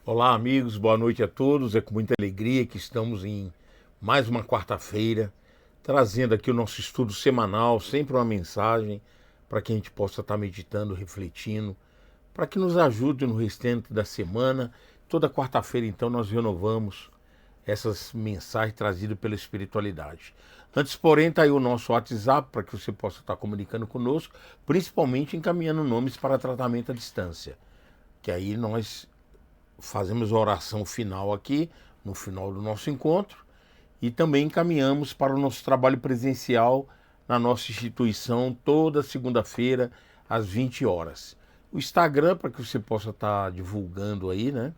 Olá, amigos, boa noite a todos. É com muita alegria que estamos em mais uma quarta-feira, trazendo aqui o nosso estudo semanal, sempre uma mensagem para que a gente possa estar meditando, refletindo, para que nos ajude no restante da semana. Toda quarta-feira, então, nós renovamos essas mensagens trazidas pela espiritualidade. Antes, porém, está aí o nosso WhatsApp para que você possa estar comunicando conosco, principalmente encaminhando nomes para tratamento à distância, que aí nós fazemos a oração final aqui, no final do nosso encontro, e também encaminhamos para o nosso trabalho presencial na nossa instituição, toda segunda-feira, às 20 horas. O Instagram, para que você possa estar divulgando aí, né?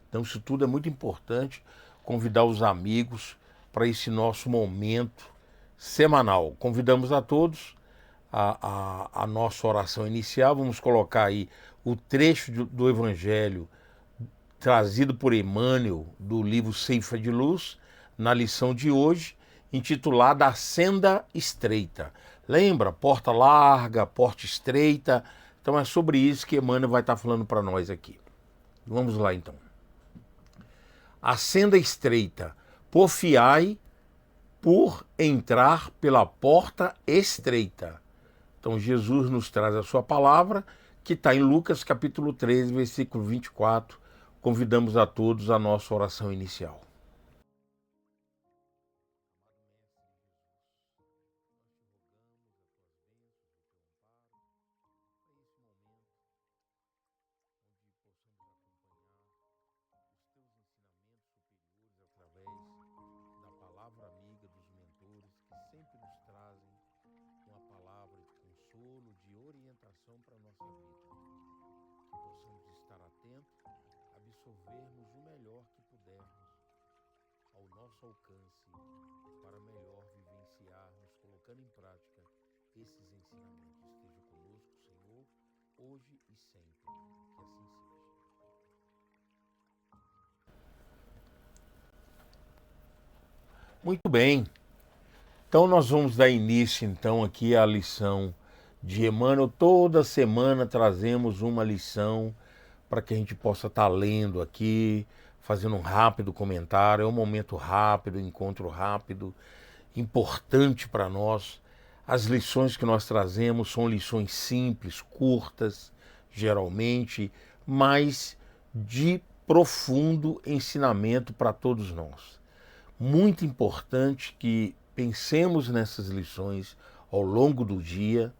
Então, isso tudo é muito importante, convidar os amigos para esse nosso momento semanal. Convidamos a todos a nossa oração inicial. Vamos colocar aí o trecho do Evangelho trazido por Emmanuel, do livro Ceifa de Luz, na lição de hoje, intitulada A Senda Estreita. Lembra? Porta larga, porta estreita. Então é sobre isso que Emmanuel vai estar falando para nós aqui. Vamos lá, então. A senda estreita, porfiai por entrar pela porta estreita. Então Jesus nos traz a sua palavra, que está em Lucas capítulo 13, versículo 24. Convidamos a todos a nossa oração inicial. Através da palavra amiga dos mentores que sempre nos trazem uma palavra de consolo, de orientação para a nossa vida. Que possamos estar atentos, absorvermos o melhor que pudermos ao nosso alcance para melhor vivenciarmos, colocando em prática esses ensinamentos. Esteja conosco, Senhor, hoje e sempre. Que assim seja. Muito bem. Então nós vamos dar início então aqui à lição de Emmanuel. Toda semana trazemos uma lição para que a gente possa estar lendo aqui, fazendo um rápido comentário. É um momento rápido, um encontro rápido, importante para nós. As lições que nós trazemos são lições simples, curtas, geralmente, mas de profundo ensinamento para todos nós. Muito importante que pensemos nessas lições ao longo do dia,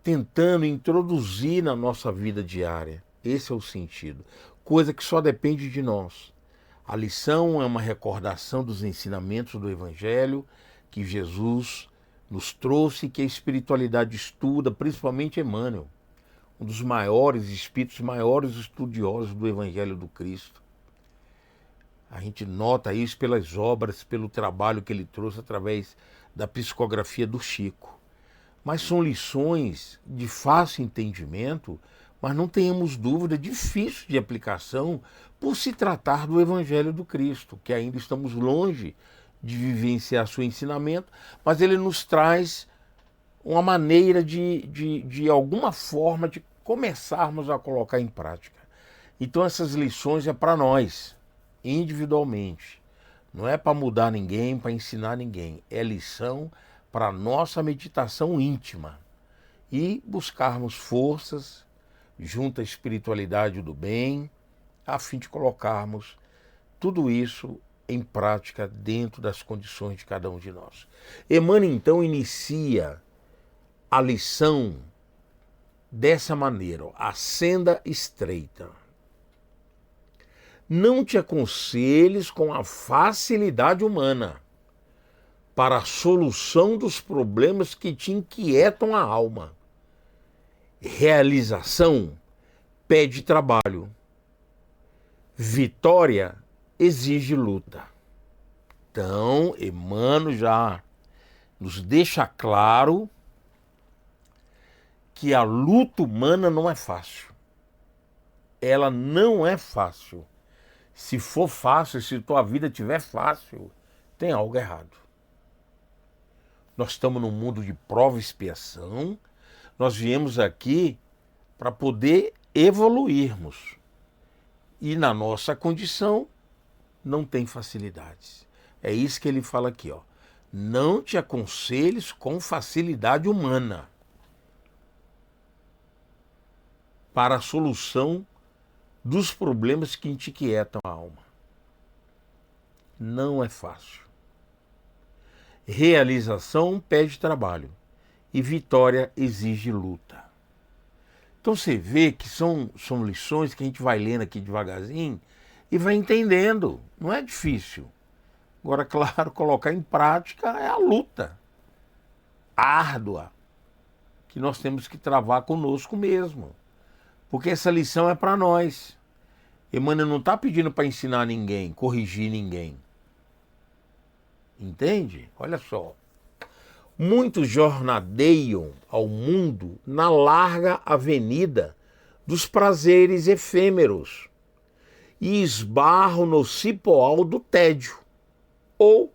tentando introduzir na nossa vida diária. Esse é o sentido. Coisa que só depende de nós. A lição é uma recordação dos ensinamentos do Evangelho que Jesus nos trouxe e que a espiritualidade estuda, principalmente Emmanuel, um dos maiores espíritos, maiores estudiosos do Evangelho do Cristo. A gente nota isso pelas obras, pelo trabalho que ele trouxe através da psicografia do Chico. Mas são lições de fácil entendimento, mas não tenhamos dúvida, difícil de aplicação por se tratar do Evangelho do Cristo, que ainda estamos longe de vivenciar seu ensinamento, mas ele nos traz uma maneira de alguma forma, de começarmos a colocar em prática. Então essas lições é para nós, individualmente. Não é para mudar ninguém, para ensinar ninguém. É lição para a nossa meditação íntima e buscarmos forças junto à espiritualidade do bem, a fim de colocarmos tudo isso em prática dentro das condições de cada um de nós. Emmanuel, então, inicia a lição dessa maneira, a senda estreita. Não te aconselhes com a facilidade humana para a solução dos problemas que te inquietam a alma. Realização pede trabalho. Vitória exige luta. Então, Emmanuel já nos deixa claro que a luta humana não é fácil. Ela não é fácil. Se for fácil, se tua vida estiver fácil, tem algo errado. Nós estamos num mundo de prova e expiação. Nós viemos aqui para poder evoluirmos. E na nossa condição não tem facilidades. É isso que ele fala aqui, ó. Não te aconselhes com facilidade humana para a solução dos problemas que te inquietam a alma. Não é fácil. Realização pede trabalho e vitória exige luta. Então você vê que são lições que a gente vai lendo aqui devagarzinho e vai entendendo. Não é difícil. Agora, claro, colocar em prática é a luta árdua que nós temos que travar conosco mesmo. Porque essa lição é para nós. Emmanuel não está pedindo para ensinar ninguém, corrigir ninguém. Entende? Olha só. Muitos jornadeiam ao mundo na larga avenida dos prazeres efêmeros e esbarram no cipoal do tédio ou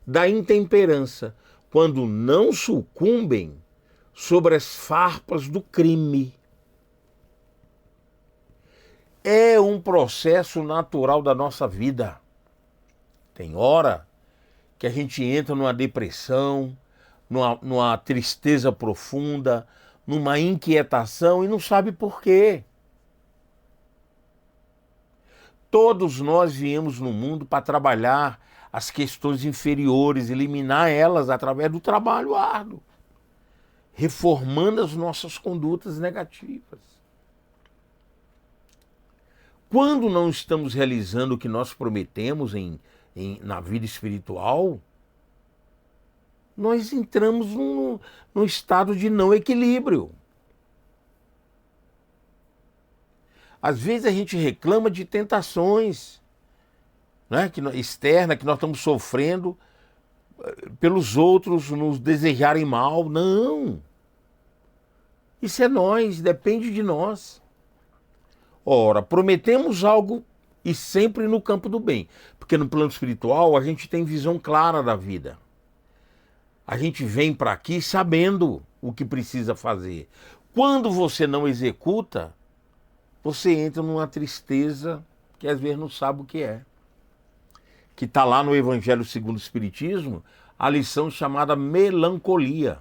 da intemperança, quando não sucumbem sobre as farpas do crime. É um processo natural da nossa vida. Tem hora que a gente entra numa depressão, numa tristeza profunda, numa inquietação e não sabe por quê. Todos nós viemos no mundo para trabalhar as questões inferiores, eliminar elas através do trabalho árduo, reformando as nossas condutas negativas. Quando não estamos realizando o que nós prometemos na vida espiritual, nós entramos num estado de não equilíbrio. Às vezes a gente reclama de tentações, né, externas, que nós estamos sofrendo pelos outros nos desejarem mal. Não! Isso é nós, depende de nós. Ora, prometemos algo e sempre no campo do bem, porque no plano espiritual a gente tem visão clara da vida. A gente vem para aqui sabendo o que precisa fazer. Quando você não executa, você entra numa tristeza que às vezes não sabe o que é. Que está lá no Evangelho segundo o Espiritismo, a lição chamada melancolia.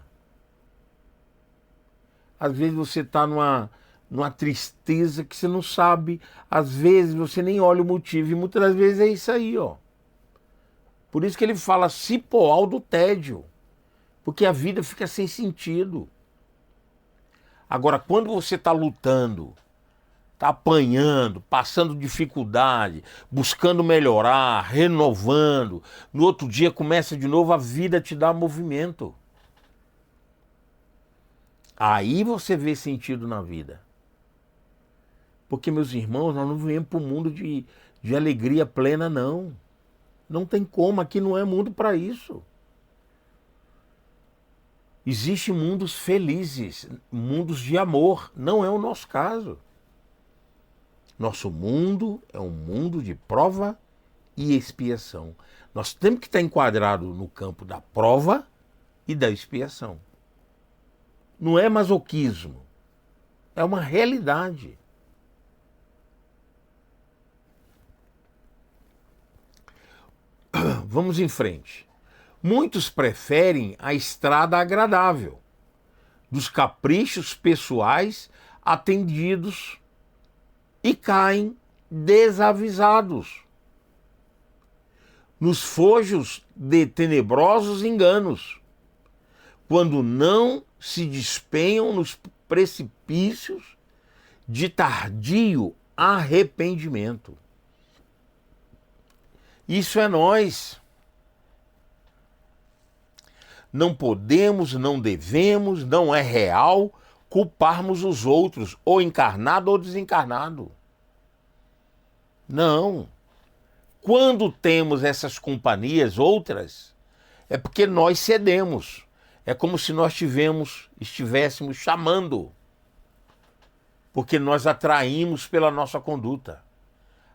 Às vezes você está numa tristeza que você não sabe, às vezes você nem olha o motivo, e muitas das vezes é isso aí, ó. Por isso que ele fala cipoal do tédio, porque a vida fica sem sentido. Agora, quando você está lutando, está apanhando, passando dificuldade, buscando melhorar, renovando, no outro dia começa de novo, a vida te dá movimento. Aí você vê sentido na vida. Porque, meus irmãos, nós não viemos para o mundo de alegria plena, não. Não tem como, aqui não é mundo para isso. Existem mundos felizes, mundos de amor, não é o nosso caso. Nosso mundo é um mundo de prova e expiação. Nós temos que estar enquadrado no campo da prova e da expiação. Não é masoquismo, é uma realidade. Vamos em frente. Muitos preferem a estrada agradável, dos caprichos pessoais atendidos e caem desavisados nos fojos de tenebrosos enganos, quando não se despenham nos precipícios de tardio arrependimento. Isso é nós. Não podemos, não devemos, não é real culparmos os outros, ou encarnado ou desencarnado. Não. Quando temos essas companhias, outras, é porque nós cedemos. É como se nós estivéssemos chamando. Porque nós atraímos pela nossa conduta.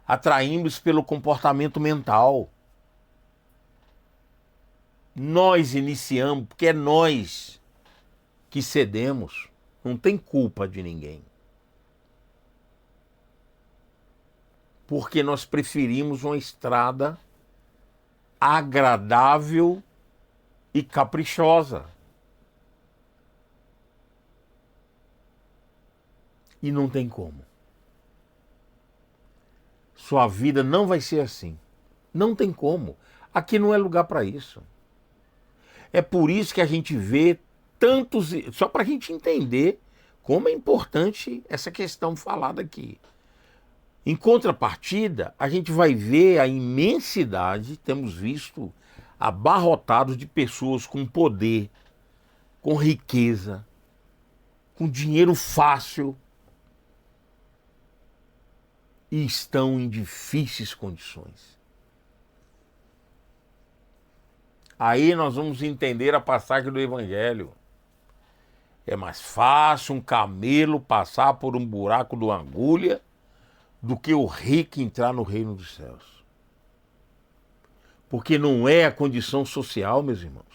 Atraímos pelo comportamento mental. Nós iniciamos, porque é nós que cedemos. Não tem culpa de ninguém. Porque nós preferimos uma estrada agradável e caprichosa. E não tem como. Sua vida não vai ser assim. Não tem como. Aqui não é lugar para isso. É por isso que a gente vê tantos... Só para a gente entender como é importante essa questão falada aqui. Em contrapartida, a gente vai ver a imensidade, temos visto abarrotados de pessoas com poder, com riqueza, com dinheiro fácil, e estão em difíceis condições. Aí nós vamos entender a passagem do Evangelho. É mais fácil um camelo passar por um buraco de uma agulha do que o rico entrar no reino dos céus. Porque não é a condição social, meus irmãos.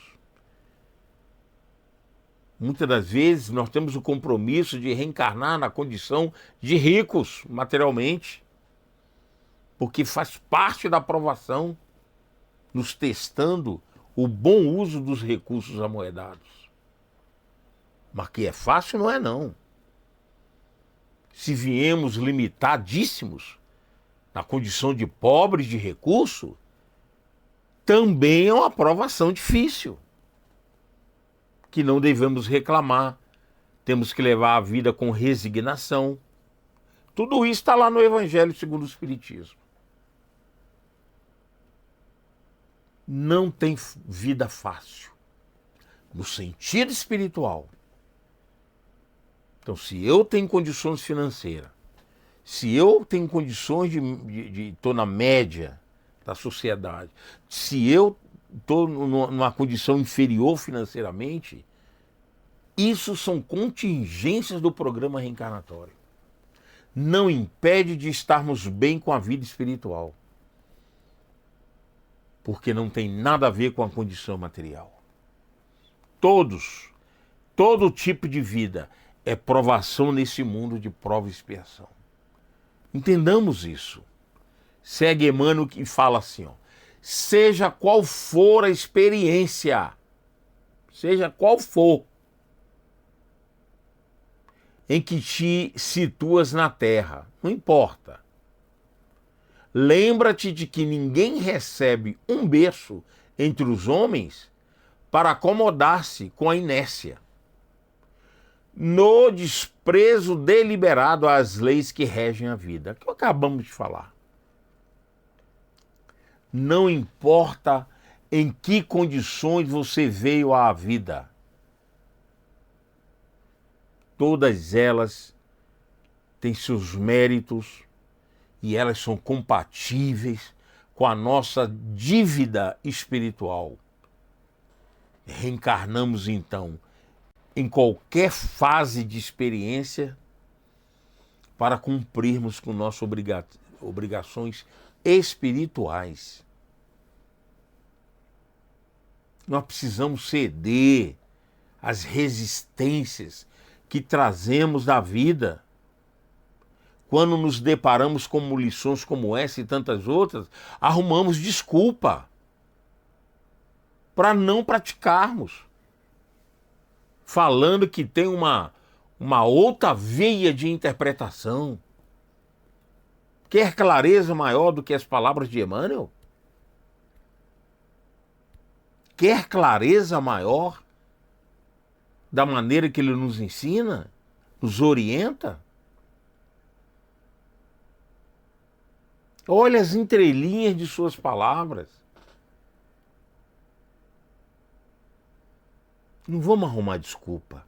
Muitas das vezes nós temos o compromisso de reencarnar na condição de ricos materialmente, porque faz parte da aprovação, nos testando o bom uso dos recursos amoedados. Mas que é fácil, não é não. Se viemos limitadíssimos na condição de pobres de recurso, também é uma aprovação difícil, que não devemos reclamar, temos que levar a vida com resignação. Tudo isso está lá no Evangelho segundo o Espiritismo. Não tem vida fácil, no sentido espiritual. Então, se eu tenho condições financeiras, se eu tenho condições de estou na média da sociedade, se eu estou numa condição inferior financeiramente, isso são contingências do programa reencarnatório. Não impede de estarmos bem com a vida espiritual. Porque não tem nada a ver com a condição material. Todo tipo de vida é provação nesse mundo de prova e expiação. Entendamos isso. Segue Emmanuel que fala assim, ó, seja qual for a experiência, seja qual for, em que te situas na terra, não importa. Lembra-te de que ninguém recebe um berço entre os homens para acomodar-se com a inércia, no desprezo deliberado às leis que regem a vida, que acabamos de falar. Não importa em que condições você veio à vida, todas elas têm seus méritos e elas são compatíveis com a nossa dívida espiritual. Reencarnamos então em qualquer fase de experiência para cumprirmos com nossas obrigações espirituais. Nós precisamos ceder às resistências que trazemos da vida. Quando nos deparamos com lições como essa e tantas outras, arrumamos desculpa para não praticarmos, falando que tem uma outra veia de interpretação. Quer clareza maior do que as palavras de Emmanuel? Quer clareza maior da maneira que ele nos ensina, nos orienta? Olha as entrelinhas de suas palavras. Não vamos arrumar desculpa.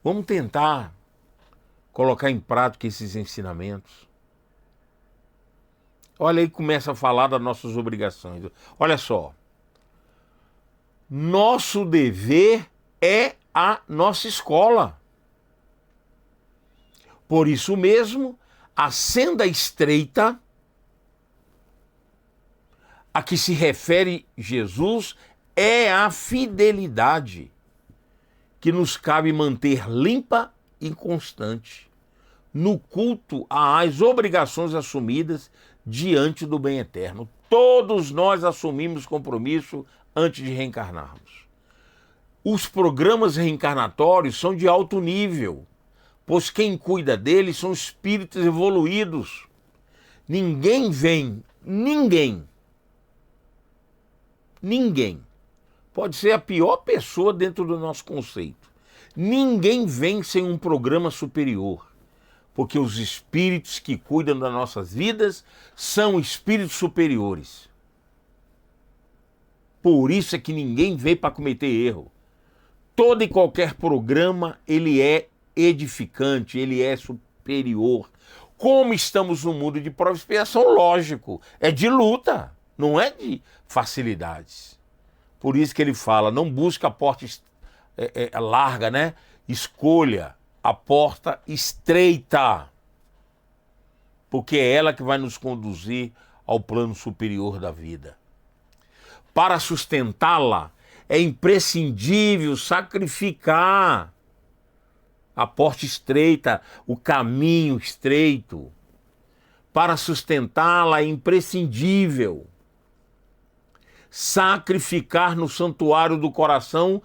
Vamos tentar colocar em prática esses ensinamentos. Olha aí, começa a falar das nossas obrigações. Olha só. Nosso dever é a nossa escola. Por isso mesmo, a senda estreita a que se refere Jesus é a fidelidade que nos cabe manter limpa e constante no culto às obrigações assumidas diante do bem eterno. Todos nós assumimos compromisso antes de reencarnarmos. Os programas reencarnatórios são de alto nível, pois quem cuida deles são espíritos evoluídos. Ninguém, pode ser a pior pessoa dentro do nosso conceito. Ninguém vem sem um programa superior, porque os espíritos que cuidam das nossas vidas são espíritos superiores. Por isso é que ninguém veio para cometer erro. Todo e qualquer programa, ele é edificante, ele é superior. Como estamos no mundo de prova e expiação, lógico, é de luta, não é de facilidades. Por isso que ele fala, não busca a porta larga, né? Escolha a porta estreita, porque é ela que vai nos conduzir ao plano superior da vida. Para sustentá-la, é imprescindível sacrificar a porta estreita, o caminho estreito. Para sustentá-la, é imprescindível sacrificar no santuário do coração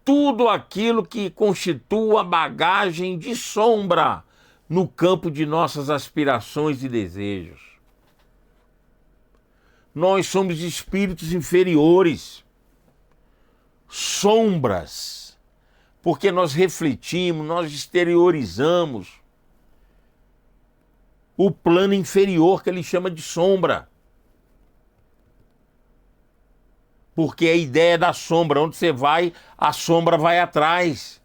tudo aquilo que constitua bagagem de sombra no campo de nossas aspirações e desejos. Nós somos espíritos inferiores, sombras, porque nós refletimos, nós exteriorizamos o plano inferior que ele chama de sombra. Porque a ideia da sombra, onde você vai, a sombra vai atrás.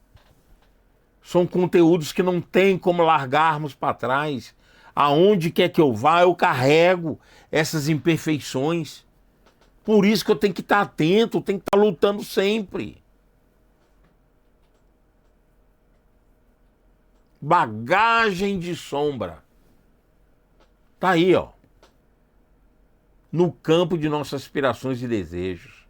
São conteúdos que não tem como largarmos para trás. Aonde quer que eu vá, eu carrego essas imperfeições. Por isso que eu tenho que estar atento, tenho que estar lutando sempre. Bagagem de sombra. Tá aí, ó. No campo de nossas aspirações e desejos.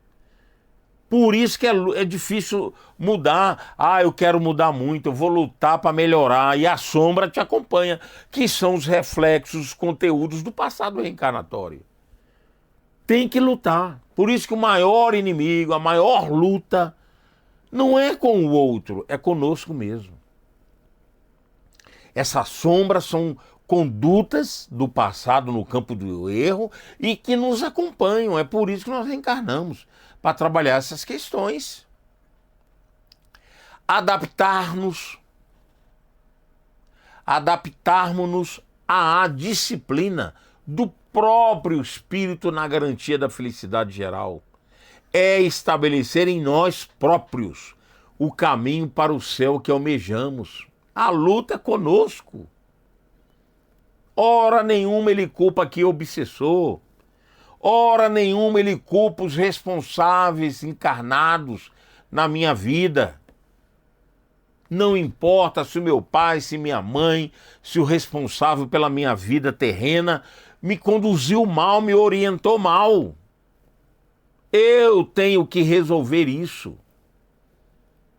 Por isso que é difícil mudar. Ah, eu quero mudar muito, eu vou lutar para melhorar. E a sombra te acompanha, que são os reflexos, os conteúdos do passado reencarnatório. Tem que lutar. Por isso que o maior inimigo, a maior luta, não é com o outro, é conosco mesmo. Essas sombras são condutas do passado no campo do erro e que nos acompanham. É por isso que nós reencarnamos, para trabalhar essas questões. Adaptarmos-nos à disciplina do próprio espírito na garantia da felicidade geral. É estabelecer em nós próprios o caminho para o céu que almejamos. A luta é conosco. Hora nenhuma ele culpa aqui o obsessor. Hora nenhuma ele culpa os responsáveis encarnados na minha vida. Não importa se o meu pai, se minha mãe, se o responsável pela minha vida terrena me conduziu mal, me orientou mal. Eu tenho que resolver isso.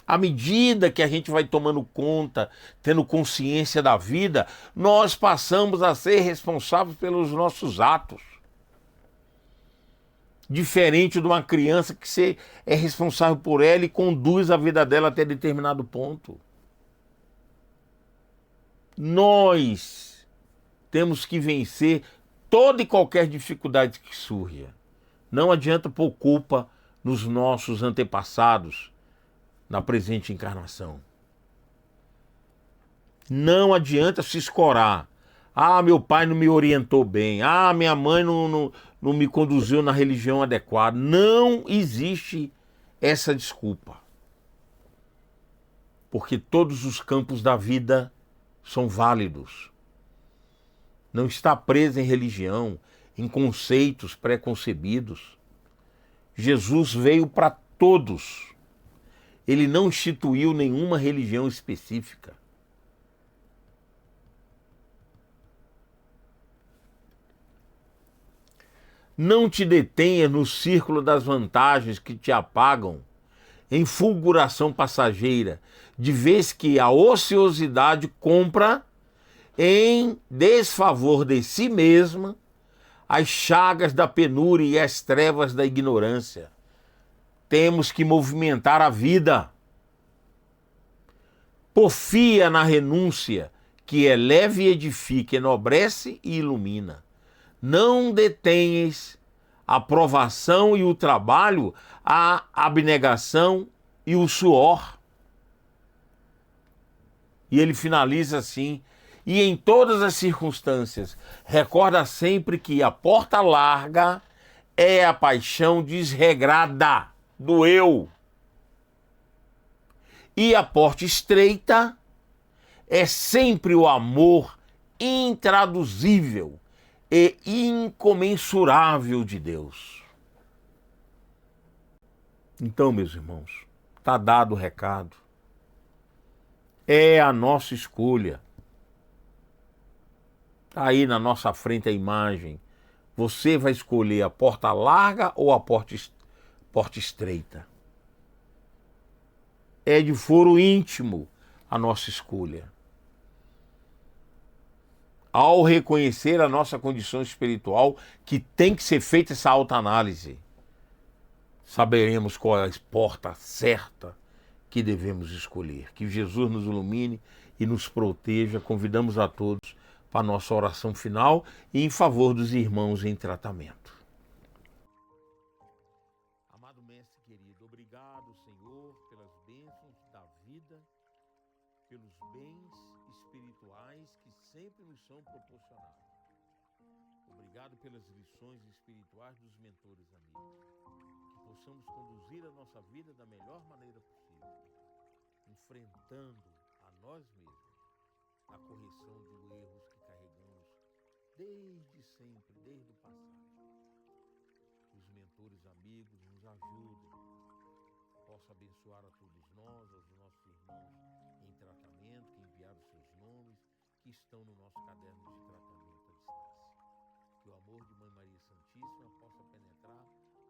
À medida que a gente vai tomando conta, tendo consciência da vida, nós passamos a ser responsáveis pelos nossos atos. Diferente de uma criança que você é responsável por ela e conduz a vida dela até determinado ponto. Nós temos que vencer toda e qualquer dificuldade que surja. Não adianta pôr culpa nos nossos antepassados na presente encarnação. Não adianta se escorar. Ah, meu pai não me orientou bem. Ah, minha mãe não me conduziu na religião adequada. Não existe essa desculpa. porque todos os campos da vida são válidos. Não está preso em religião, em conceitos preconcebidos. Jesus veio para todos. Ele não instituiu nenhuma religião específica. Não te detenha no círculo das vantagens que te apagam em fulguração passageira, de vez que a ociosidade compra em desfavor de si mesma as chagas da penúria e as trevas da ignorância. Temos que movimentar a vida. Porfia na renúncia, que eleva e edifica, enobrece e ilumina. Não detenhas a provação e o trabalho, a abnegação e o suor. E ele finaliza assim: e em todas as circunstâncias, recorda sempre que a porta larga é a paixão desregrada do eu. E a porta estreita é sempre o amor intraduzível e incomensurável de Deus. Então, meus irmãos, está dado o recado. É a nossa escolha. Está aí na nossa frente a imagem. Você vai escolher a porta larga ou a porta estreita. É de foro íntimo a nossa escolha. Ao reconhecer a nossa condição espiritual, que tem que ser feita essa autoanálise, saberemos qual é a porta certa que devemos escolher. Que Jesus nos ilumine e nos proteja. Convidamos a todos para a nossa oração final e em favor dos irmãos em tratamento. Amado Mestre querido, obrigado, Senhor, pelas bênçãos da vida, pelos bens espirituais que sempre nos são proporcionados. Obrigado pelas lições espirituais dos mentores amigos. Que possamos conduzir a nossa vida da melhor maneira possível, enfrentando a nós mesmos a correção de erros que carregamos desde sempre, desde o passado. Os mentores amigos nos ajudem, possa abençoar a todos nós, aos nossos irmãos em tratamento, que enviaram seus nomes, que estão no nosso caderno de tratamento à distância. Que o amor de Mãe Maria Santíssima possa penetrar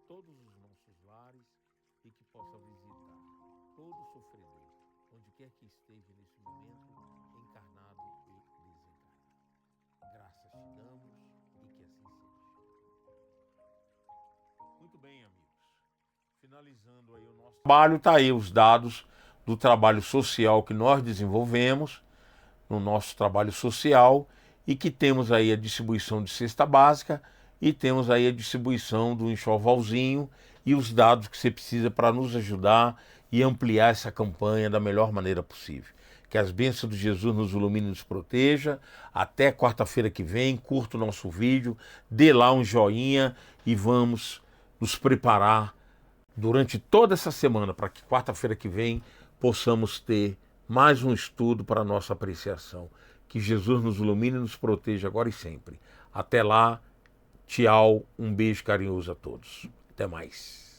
todos os nossos lares e que possa visitar todo sofredor, onde quer que esteja nesse momento, encarnado e desencarnado. Graças te damos e que assim seja. Muito bem, amigos. Finalizando aí o nosso trabalho, tá aí os dados do trabalho social que nós desenvolvemos no nosso trabalho social e que temos aí a distribuição de cesta básica e temos aí a distribuição do enxovalzinho e os dados que você precisa para nos ajudar e ampliar essa campanha da melhor maneira possível. Que as bênçãos de Jesus nos ilumine e nos proteja. Até quarta-feira que vem, curta o nosso vídeo, dê lá um joinha e vamos nos preparar durante toda essa semana para que quarta-feira que vem possamos ter mais um estudo para a nossa apreciação. Que Jesus nos ilumine e nos proteja agora e sempre. Até lá, tchau, um beijo carinhoso a todos. Até mais.